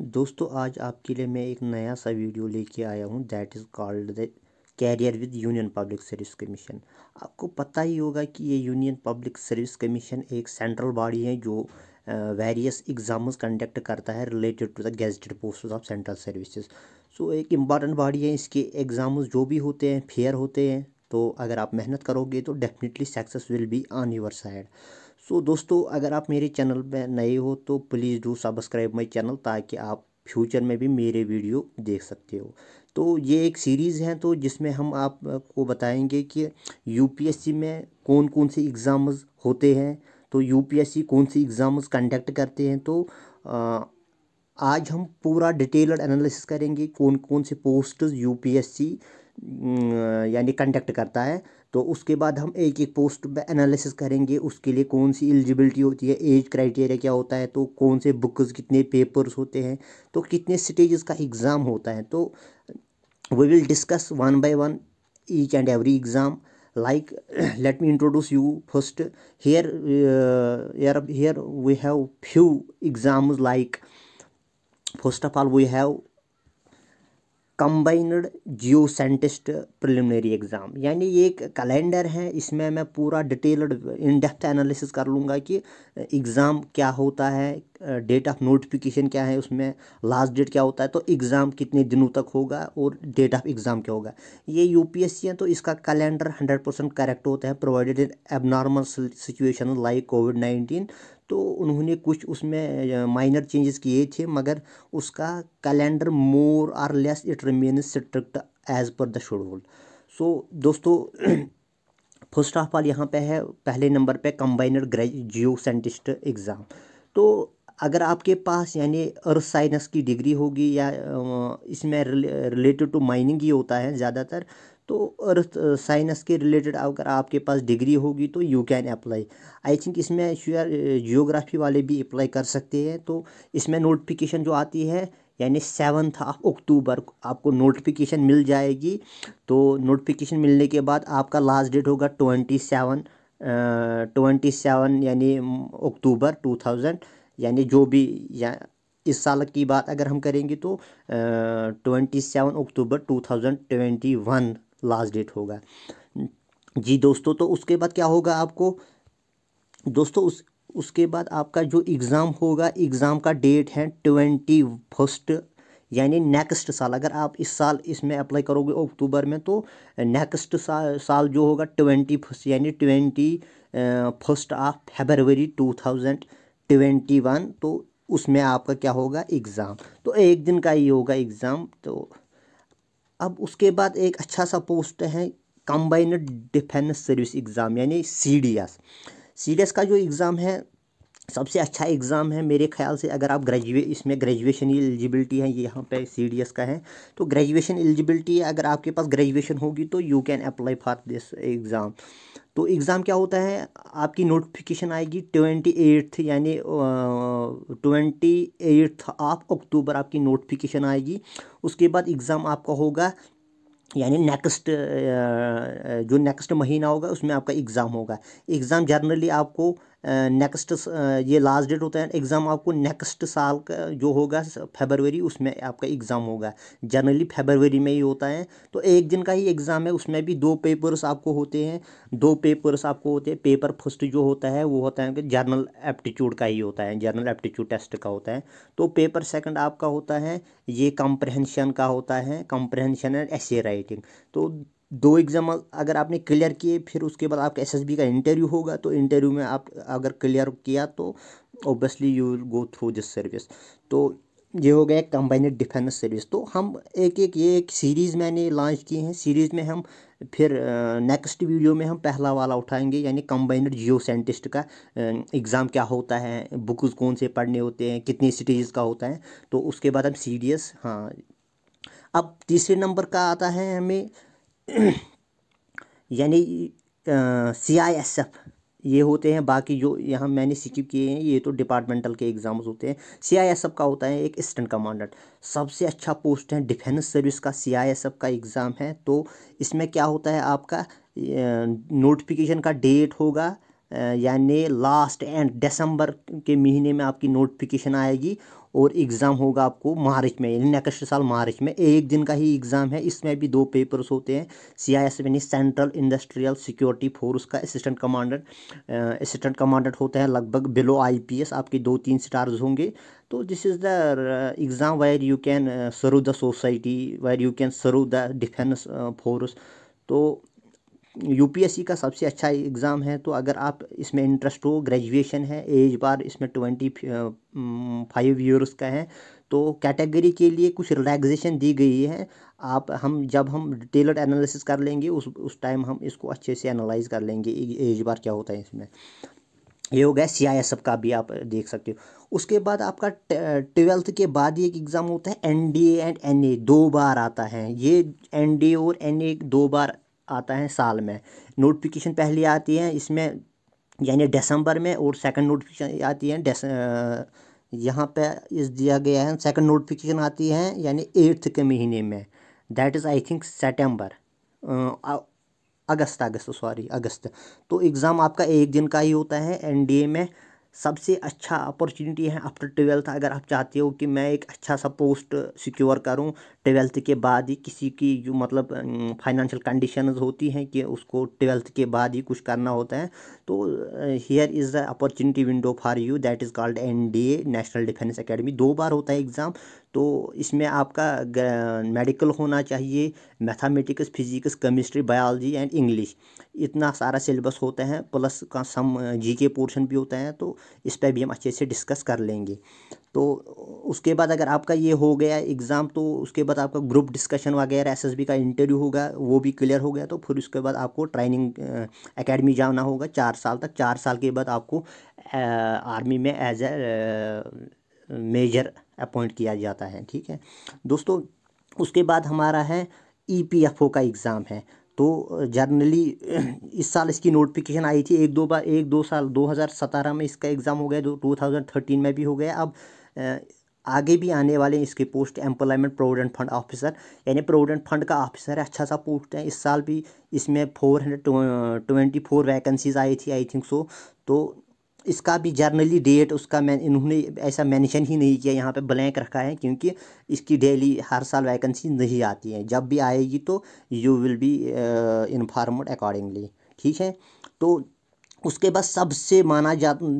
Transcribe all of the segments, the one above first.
दोस्तों आज आपके लिए मैं एक नया सा वीडियो लेके आया हूँ that is called the career with Union Public Service Commission. आपको पता ही होगा कि ये यूनियन पब्लिक सर्विस कमीशन एक सेंट्रल बॉडी है जो वेरियस एग्जाम्स कंडक्ट करता है related to the gazetted post of central services. So एक इम्पॉर्टेंट बॉडी है, इसके एग्ज़ाम्स जो भी होते हैं फेयर होते हैं, तो अगर आप मेहनत करोगे तो definitely success will be on your side. So दोस्तों अगर आप मेरे चैनल पे नए हो तो please do subscribe my channel ताकि आप फ्यूचर में भी मेरे वीडियो देख सकते हो। तो ये एक सीरीज़ है तो जिसमें हम आपको बताएंगे कि यूपीएससी में कौन कौन से एग्ज़ाम्स होते हैं, तो यूपीएससी कौन सी एग्ज़ाम्स कंडक्ट करते हैं। तो आज हम पूरा डिटेल्ड एनालिसिस करेंगे कौन कौन से पोस्ट्स यूपीएससी यानी कंडक्ट करता है। तो उसके बाद हम एक एक पोस्ट पे एनालिसिस करेंगे, उसके लिए कौन सी एलिजिबिलिटी होती है, एज क्राइटेरिया क्या होता है, तो कौन से बुक्स कितने पेपर्स होते हैं, तो कितने स्टेजेस का एग्ज़ाम होता है। तो we will discuss one by one each and every exam. Like let me introduce you first. Here we have few exams. Like first of all we have combined Jio scientist preliminary exam, यानी ये एक calendar है। इसमें मैं पूरा detailed in depth analysis कर लूँगा कि एग्ज़ाम क्या होता है, डेट ऑफ नोटिफिकेशन क्या है, उसमें लास्ट डेट क्या होता है, तो एग्ज़ाम कितने दिनों तक होगा और डेट ऑफ एग्ज़ाम क्या होगा। ये यूपीएससी है तो इसका कैलेंडर 100% करेक्ट होता है provided in abnormal situation like कोविड-19। तो उन्होंने कुछ उसमें माइनर चेंजेस किए थे, मगर उसका कैलेंडर मोर और less it remains strict as per the schedule. So दोस्तों फर्स्ट ऑफ ऑल यहाँ पे है पहले नंबर पे कंबाइनड जियो साइंटिस्ट एग्ज़ाम। तो अगर आपके पास यानी अर्थ साइंस की डिग्री होगी या इसमें रिलेटेड टू माइनिंग ही होता है ज़्यादातर, तो अर्थ साइंस के रिलेटेड अगर आपके पास डिग्री होगी तो you can apply. I think इसमें श्योर जियोग्राफी वाले भी अप्लाई कर सकते हैं। तो इसमें नोटिफिकेशन जो आती है यानी 7 अक्टूबर आपको नोटिफिकेशन मिल जाएगी। तो नोटिफिकेशन मिलने के बाद आपका लास्ट डेट होगा 27 यानी अक्टूबर 2000, यानी जो भी या इस साल की बात अगर हम करेंगे तो 27 अक्टूबर 2021 लास्ट डेट होगा जी दोस्तों। तो उसके बाद क्या होगा आपको दोस्तों, उसके बाद आपका जो एग्ज़ाम होगा, एग्ज़ाम का डेट है 21 यानी नेक्स्ट साल। अगर आप इस साल इसमें अप्लाई करोगे अक्टूबर में तो नेक्स्ट साल जो होगा 21 यानी 21 फरवरी 2021, तो उसमें आपका क्या होगा एग्ज़ाम। तो एक दिन का ही होगा एग्ज़ाम। तो अब उसके बाद एक अच्छा सा पोस्ट है कंबाइंड डिफेंस सर्विस एग्ज़ाम यानी सीडीएस का जो एग्ज़ाम है सबसे अच्छा एग्ज़ाम है मेरे ख्याल से। अगर आप इसमें ग्रेजुएशन एलिजिबिलिटी है, ये यहाँ पे सीडीएस का है तो ग्रेजुएशन एलिजिबिलिटी है। अगर आपके पास ग्रेजुएशन होगी तो you can apply for this exam. तो एग्ज़ाम क्या होता है, आपकी नोटिफिकेशन आएगी 28 यानी 28 अक्टूबर आपकी नोटिफिकेशन आएगी। उसके बाद एग्ज़ाम आपका होगा यानी जो नेक्स्ट महीना होगा उसमें आपका एग्ज़ाम होगा। एग्ज़ाम जनरली आपको नेक्स्ट ये लास्ट डेट होता है एग्ज़ाम आपको नेक्स्ट साल का जो होगा फरवरी, उसमें आपका एग्ज़ाम होगा। जनरली फरवरी में ही होता है। तो एक दिन का ही एग्ज़ाम है, उसमें भी 2 पेपर्स आपको होते हैं। 2 पेपर्स आपको होते हैं। पेपर फर्स्ट जो होता है वो होता है कि जनरल एप्टीट्यूड का ही होता है, जनरल एप्टीट्यूड टेस्ट का होता है। तो पेपर सेकंड आपका होता है ये कॉम्प्रहेंशन का होता है, कॉम्प्रहेंशन एंड एसे राइटिंग। तो 2 एग्ज़ाम अगर आपने क्लियर किए फिर उसके बाद आपका एसएसबी का इंटरव्यू होगा। तो इंटरव्यू में आप अगर क्लियर किया तो obviously you will go through this service. तो ये हो गया कंबाइंड डिफेंस सर्विस। तो हम ये एक सीरीज़ मैंने लॉन्च की है। सीरीज़ में हम फिर नेक्स्ट वीडियो में हम पहला वाला उठाएंगे यानी कंबाइंड जियो साइंटिस्ट का एग्ज़ाम क्या होता है, बुक्स कौन से पढ़ने होते हैं, कितनी स्टेजेस का होता है। तो उसके बाद हम सीडीएस, हाँ अब तीसरे नंबर का आता है हमें यानी सीआईएसएफ। ये होते हैं बाकी जो यहाँ मैंने स्किप किए हैं, ये तो डिपार्टमेंटल के एग्ज़ाम्स होते हैं। सीआईएसएफ का होता है एक असिस्टेंट कमांडेंट, सबसे अच्छा पोस्ट है डिफेंस सर्विस का सीआईएसएफ का एग्ज़ाम है। तो इसमें क्या होता है आपका नोटिफिकेशन का डेट होगा यानी लास्ट एंड दिसंबर के महीने में आपकी नोटिफिकेशन आएगी। और एग्ज़ाम होगा आपको मार्च में, यानी नेक्स्ट साल मार्च में। एक दिन का ही एग्ज़ाम है, इसमें भी 2 पेपर्स होते हैं। CISF यानी सेंट्रल इंडस्ट्रियल सिक्योरिटी फोर्स का असिस्टेंट कमांडेंट होता है, लगभग बिलो IPS, आपके 2-3 स्टार्स होंगे। तो this is the exam where you can serve the society, where you can serve the defence force. तो UPSC का सबसे अच्छा एग्ज़ाम है। तो अगर आप इसमें इंटरेस्ट हो, ग्रेजुएशन है, एज बार इसमें 25 ईयर्स का है, तो कैटेगरी के लिए कुछ रिलैक्सेशन दी गई है। जब हम डिटेल्ड एनालिसिस कर लेंगे उस टाइम हम इसको अच्छे से एनालाइज कर लेंगे एज बार क्या होता है इसमें। ये हो गया CISF का, भी आप देख सकते हो। उसके बाद आपका 12th के बाद एक एग्ज़ाम होता है NDA एंड NA, 2 बार आता है ये। NDA और NA 2 बार आता है साल में। नोटिफिकेशन पहले आती है इसमें यानी दिसंबर में, और सेकंड नोटिफिकेशन आती है यहाँ पे इस दिया गया है, सेकंड नोटिफिकेशन आती है यानी 8th के महीने में, दैट इज़ आई थिंक सितंबर, अगस्त। तो एग्ज़ाम आपका एक दिन का ही होता है NDA में। सबसे अच्छा अपॉर्चुनिटी है आफ्टर 12th, अगर आप चाहते हो कि मैं एक अच्छा सा पोस्ट सिक्योर करूं 12th के बाद ही, किसी की जो मतलब फाइनेंशियल कंडीशंस होती हैं कि उसको 12th के बाद ही कुछ करना होता है, तो here is the opportunity window for you, that is called NDA, national defence academy. 2 बार होता है एग्ज़ाम। तो इसमें आपका मेडिकल होना चाहिए, mathematics, physics, chemistry, biology and English, इतना सारा सिलेबस होता है, प्लस का सम GK पोर्शन भी होता है। तो इस पर भी हम अच्छे से डिस्कस कर लेंगे। तो उसके बाद अगर आपका ये हो गया एग्ज़ाम, तो उसके बाद आपका ग्रुप डिस्कशन वगैरह SSB का इंटरव्यू होगा, वो भी क्लियर हो गया। तो फिर उसके बाद आपको ट्रेनिंग एकेडमी जाना होगा 4 साल तक। 4 साल के बाद आपको आर्मी में एज ए मेजर अपॉइंट किया जाता है, ठीक है दोस्तों। उसके बाद हमारा है EPFO का एग्ज़ाम है। तो जनरली इस साल इसकी नोटिफिकेशन आई थी 1-2 साल, 2017 में इसका एग्ज़ाम हो गया, 2013 में भी हो गया। अब आगे भी आने वाले इसके post employment provident fund officer, यानी प्रोविडेंट फंड का ऑफिसर है, अच्छा सा पोस्ट है। इस साल भी इसमें 424 वैकेंसीज आई थी, आई थिंक सो। तो इसका भी जर्नली डेट उसका इन्होंने ऐसा मेंशन ही नहीं किया, यहाँ पे ब्लैंक रखा है, क्योंकि इसकी डेली हर साल वैकेंसी नहीं आती है। जब भी आएगी तो you will be informed accordingly, ठीक है। तो उसके बाद सबसे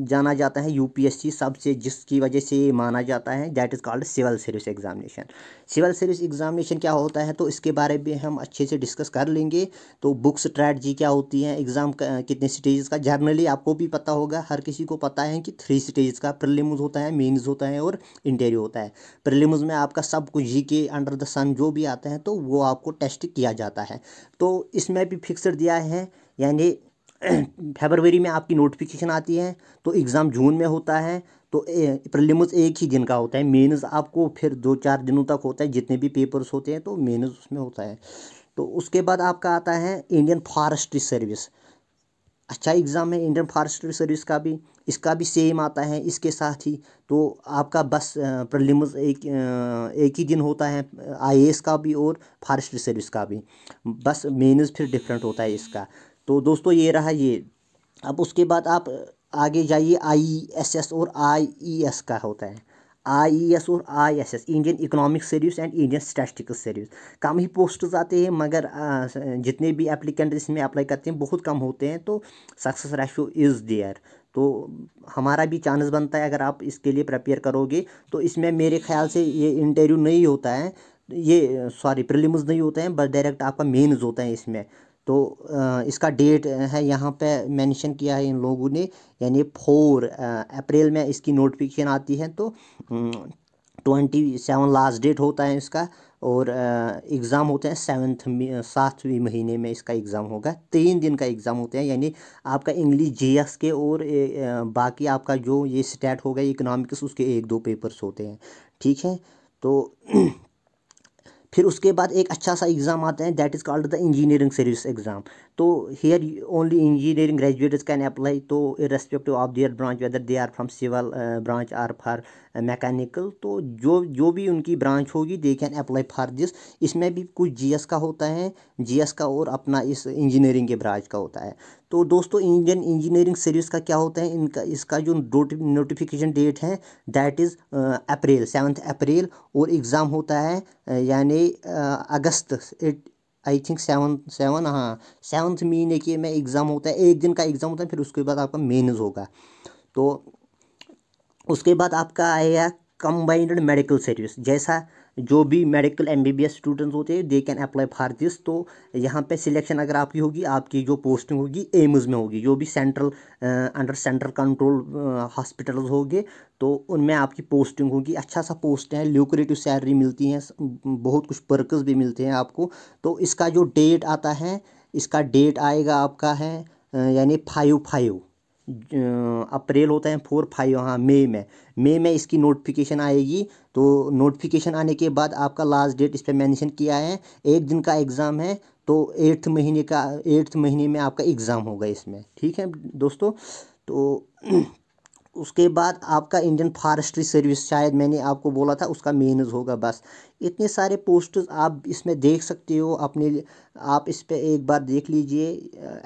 जाना जाता है UPSC, सबसे जिसकी वजह से माना जाता है, that is called civil service examination. Civil service examination क्या होता है, तो इसके बारे में हम अच्छे से डिस्कस कर लेंगे। तो बुक स्ट्रैटजी क्या होती है, एग्ज़ाम कितने स्टेजेस का, जर्नली आपको भी पता होगा, हर किसी को पता है कि 3 स्टेजेस का, प्रीलिम्स होता है, मेंस होता है और इंटरव्यू होता है। प्रीलिम्स में आपका सब कुछ GK अंडर द सन जो भी आता है, तो वो आपको टेस्ट किया जाता है। तो इसमें भी फिक्सड दिया है, यानी फरवरी में आपकी नोटिफिकेशन आती है, तो एग्ज़ाम जून में होता है। तो प्रीलिम्स एक ही दिन का होता है, मेंस आपको फिर 2-4 दिनों तक होता है, जितने भी पेपर्स होते हैं तो मेंस उसमें होता है। तो उसके बाद आपका आता है इंडियन फॉरेस्ट्री सर्विस, अच्छा एग्ज़ाम है इंडियन फॉरेस्ट्री सर्विस का भी, इसका भी सेम आता है इसके साथ ही। तो आपका बस प्रीलिम्स एक ही दिन होता है, IAS का भी और फॉरेस्ट्री सर्विस का भी, बस मेंस फिर डिफरेंट होता है इसका। तो दोस्तों ये रहा ये। अब उसके बाद आप आगे जाइए, IESS और IES का होता है। IES और ISS, Indian economic service and Indian statistical service. Come he posts आते हैं, मगर जितने भी एप्लीकेंट इसमें अप्लाई करते हैं बहुत कम होते हैं, तो सक्सेस रेशो इज़ देयर। तो हमारा भी चांस बनता है, अगर आप इसके लिए प्रिपेयर करोगे तो इसमें मेरे ख्याल से ये इंटरव्यू नहीं होता है, ये सॉरी प्रीलिम्स नहीं होते हैं, बस डायरेक्ट आपका मेंस होता है इसमें। तो इसका डेट है यहाँ पे मेंशन किया है इन लोगों ने, यानी 4 अप्रैल में इसकी नोटिफिकेशन आती है। तो 27 लास्ट डेट होता है इसका, और एग्ज़ाम होते हैं 7वें महीने में इसका एग्ज़ाम होगा। 3 दिन का एग्ज़ाम होते हैं, यानी आपका इंग्लिश GS के और बाकी आपका जो ये स्टैट होगा इकोनॉमिक्स, उसके 1-2 पेपर्स होते हैं, ठीक है। तो फिर उसके बाद एक अच्छा सा एग्ज़ाम आता है, that is called the engineering service exam. तो here only engineering graduates can apply, तो irrespective of their branch, whether they are from civil branch or for mechanical, तो जो भी उनकी ब्रांच होगी they can apply for this. इसमें भी कुछ जीएस का होता है, जीएस का और अपना इस इंजीनियरिंग के ब्रांच का होता है। तो दोस्तों इंडियन इंजीनियरिंग सर्विस का क्या होता है, इनका इसका जो नोटिफिकेशन डेट है दैट इज़ अप्रैल 7 अप्रैल, और एग्ज़ाम होता है यानी अगस्त, आई थिंक 7 हाँ 7 महीने के में एग्ज़ाम होता है, एक दिन का एग्ज़ाम होता है, फिर उसके बाद आपका मेंस होगा। तो उसके बाद आपका आएगा कंबाइंड मेडिकल सर्विस, जैसा जो भी मेडिकल एमबीबीएस स्टूडेंट्स होते हैं दे कैन अप्लाई फॉर दिस। तो यहाँ पे सिलेक्शन अगर आपकी होगी, आपकी जो पोस्टिंग होगी एम्स में होगी, जो भी central under central control hospitals होंगे तो उनमें आपकी पोस्टिंग होगी। अच्छा सा पोस्ट है, ल्यूक्रेटिव सैलरी मिलती है, बहुत कुछ पर्कस भी मिलते हैं आपको। तो इसका जो डेट आता है, इसका डेट आएगा आपका है यानी 5 अप्रैल होता है, 4-5 हाँ मई में इसकी नोटिफिकेशन आएगी। तो नोटिफिकेशन आने के बाद आपका लास्ट डेट इस पर मेंशन किया है, एक दिन का एग्ज़ाम है, तो 8th महीने में आपका एग्ज़ाम होगा इसमें, ठीक है दोस्तों। तो उसके बाद आपका इंडियन फॉरेस्ट्री सर्विस, शायद मैंने आपको बोला था, उसका मेंस होगा। बस इतने सारे पोस्ट्स आप इसमें देख सकते हो अपने लिए, आप इस पे एक बार देख लीजिए,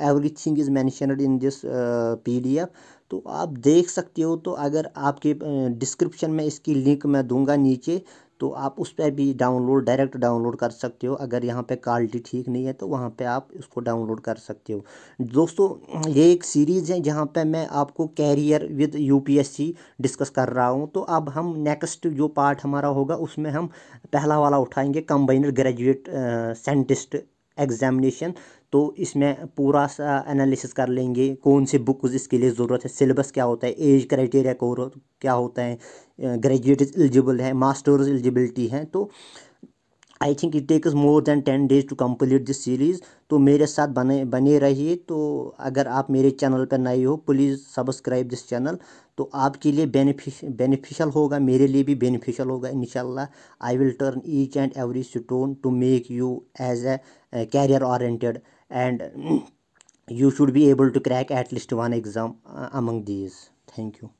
everything is mentioned in this PDF, तो आप देख सकते हो। तो अगर आपके डिस्क्रिप्शन में इसकी लिंक मैं दूंगा नीचे, तो आप उस पर भी डायरेक्ट डाउनलोड कर सकते हो। अगर यहाँ पे क्वालिटी ठीक नहीं है तो वहाँ पे आप उसको डाउनलोड कर सकते हो। दोस्तों ये एक सीरीज़ है जहाँ पे मैं आपको कैरियर विद यूपीएससी डिस्कस कर रहा हूँ। तो अब हम नेक्स्ट जो पार्ट हमारा होगा उसमें हम पहला वाला उठाएंगे, कंबाइंड ग्रेजुएट साइंटिस्ट एग्जामिनेशन। तो इसमें पूरा सा एनालिसिस कर लेंगे, कौन से बुक इसके लिए ज़रूरत है, सिलेबस क्या होता है, एज क्राइटेरिया क्या होता है, ग्रेजुएट एलिजिबल है, मास्टर्स एलिजिबिलिटी है। तो I think it takes more than 10 days to complete this series. तो मेरे साथ बने रहिए। तो अगर आप मेरे चैनल पर नए हो प्लीज़ सब्सक्राइब दिस चैनल। तो आपके लिए बेनिफिशियल होगा, मेरे लिए भी बेनिफिशियल होगा इंशाल्लाह। I will turn each and every stone to make you as a career oriented, and you should be able to crack at least one exam among these. Thank you.